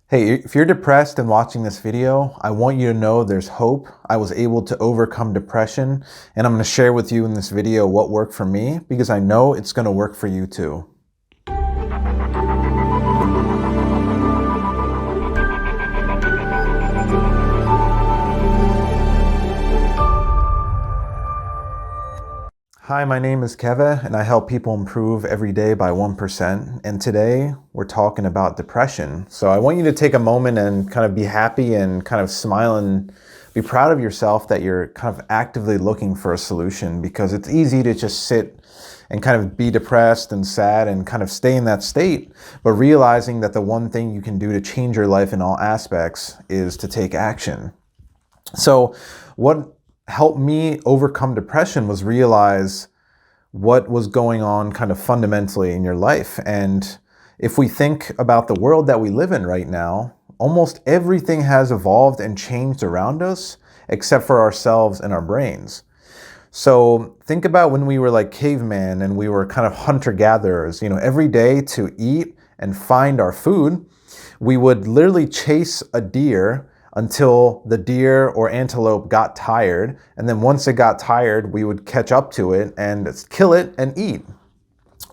Hey, if you're depressed and watching this video, I want you to know there's hope. I was able to overcome depression, and I'm going to share with you in this video what worked for me because I know it's going to work for you too. Hi, my name is Keve, and I help people improve every day by 1%. And today we're talking about depression. So I want you to take a moment and kind of be happy and kind of smile and be proud of yourself that you're kind of actively looking for a solution, because it's easy to just sit and kind of be depressed and sad and kind of stay in that state, but realizing that the one thing you can do to change your life in all aspects is to take action. So what helped me overcome depression was realize what was going on kind of fundamentally in your life. And if we think about the world that we live in right now, almost everything has evolved and changed around us except for ourselves and our brains. So think about when we were like cavemen and we were kind of hunter-gatherers, every day to eat and find our food, we would literally chase a deer until the deer or antelope got tired. And then once it got tired, we would catch up to it and kill it and eat.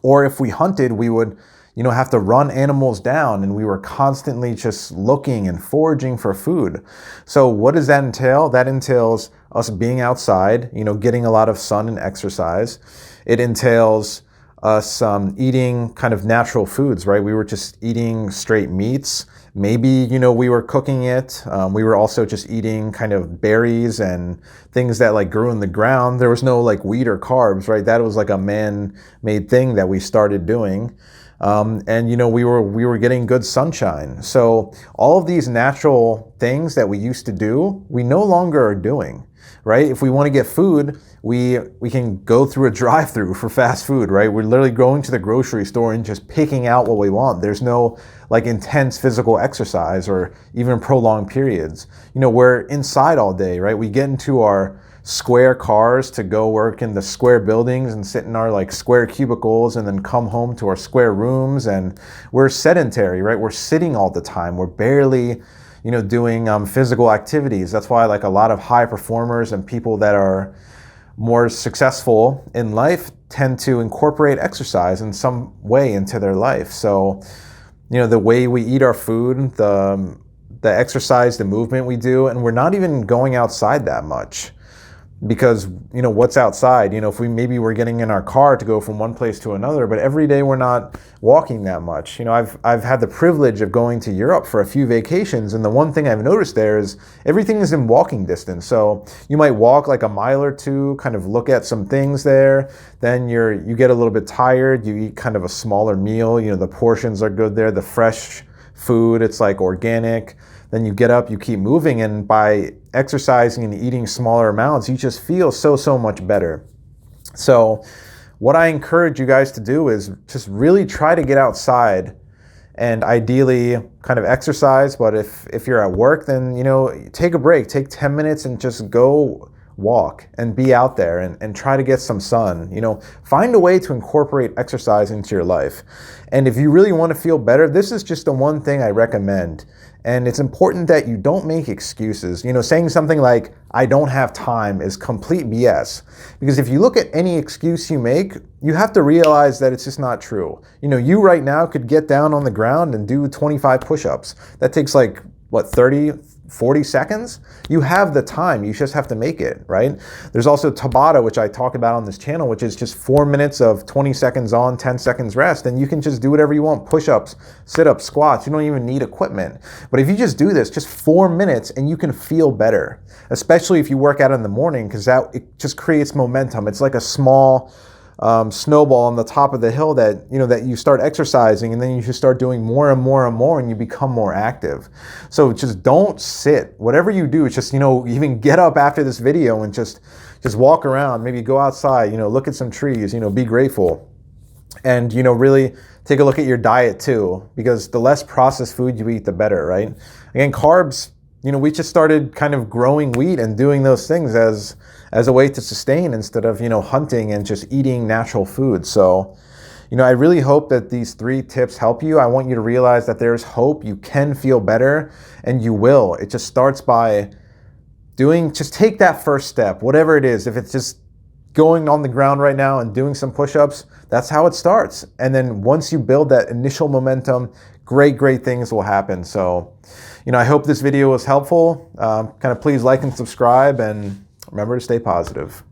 Or if we hunted, we would, have to run animals down, and we were constantly just looking and foraging for food. So what does that entail? That entails us being outside, getting a lot of sun and exercise. It entails us eating kind of natural foods, right? We were just eating straight meats. Maybe, we were cooking it. We were also just eating kind of berries and things that like grew in the ground. There was no like wheat or carbs, right? That was like a man-made thing that we started doing. And we were getting good sunshine. So all of these natural things that we used to do, we no longer are doing, right? If we want to get food, we can go through a drive-through for fast food, right? We're literally going to the grocery store and just picking out what we want. There's no like intense physical exercise or even prolonged periods. We're inside all day, right? We get into our square cars to go work in the square buildings and sit in our like square cubicles and then come home to our square rooms, and we're sedentary, right? We're sitting all the time. We're barely doing physical activities. That's why like a lot of high performers and people that are more successful in life tend to incorporate exercise in some way into their life. So, the way we eat our food, the exercise, the movement we do, and we're not even going outside that much. Because, what's outside? If we're getting in our car to go from one place to another, but every day we're not walking that much. I've had the privilege of going to Europe for a few vacations, and the one thing I've noticed there is everything is in walking distance. So you might walk like a mile or two, kind of look at some things there, then you get a little bit tired, you eat kind of a smaller meal, the portions are good there, the fresh food, it's like organic. Then you get up, you keep moving, and by exercising and eating smaller amounts, you just feel so much better. So what I encourage you guys to do is just really try to get outside and ideally kind of exercise. But if you're at work, then, take a break, take 10 minutes and just go walk and be out there and try to get some sun. Find a way to incorporate exercise into your life. And if you really want to feel better, this is just the one thing I recommend. And it's important that you don't make excuses. Saying something like, I don't have time, is complete BS. Because if you look at any excuse you make, you have to realize that it's just not true. You right now could get down on the ground and do 25 push-ups. That takes 30, 40 seconds? You have the time, you just have to make it, right? There's also Tabata, which I talk about on this channel, which is just 4 minutes of 20 seconds on, 10 seconds rest, and you can just do whatever you want, push-ups, sit-ups, squats, you don't even need equipment. But if you just do this, just 4 minutes, and you can feel better, especially if you work out in the morning, because it just creates momentum. It's like a small snowball on the top of the hill that you start exercising, and then you just start doing more and more and more, and you become more active. So just don't sit. Whatever you do, it's just even get up after this video and just walk around, maybe go outside, look at some trees, be grateful, and really take a look at your diet too, because the less processed food you eat, the better, right? Again, carbs, we just started kind of growing wheat and doing those things as a way to sustain instead of hunting and just eating natural food. So I really hope that these 3 tips help you. I want you to realize that there's hope. You can feel better, and you will. It just starts by just take that first step, whatever it is. If it's just going on the ground right now and doing some push-ups, that's how it starts. And then once you build that initial momentum, great things will happen. So, I hope this video was helpful. Please like and subscribe, and remember to stay positive.